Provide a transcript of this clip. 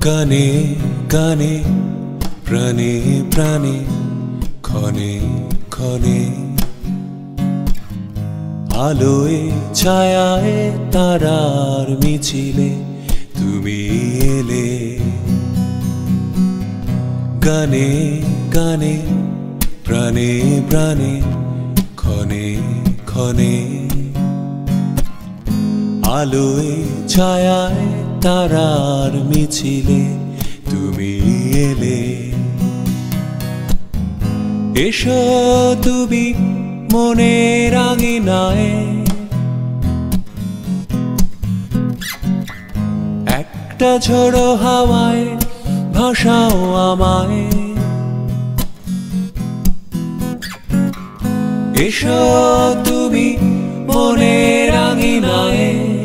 গানে গানে প্রাণে প্রাণে ক্ষণে ক্ষণে আলোয় ছায়ায় তারার মিছিলে তুমি এলে গানে গানে প্রাণে প্রাণে ক্ষণে ক্ষণে আলোয় ছায়ায় তারার মিছিলে তুমি এলে এসো তুমি মনের আঙিনায় একটা ঝোড়ো হাওয়ায় ভাসাও আমায় এসো তুমি মনের আঙিনায়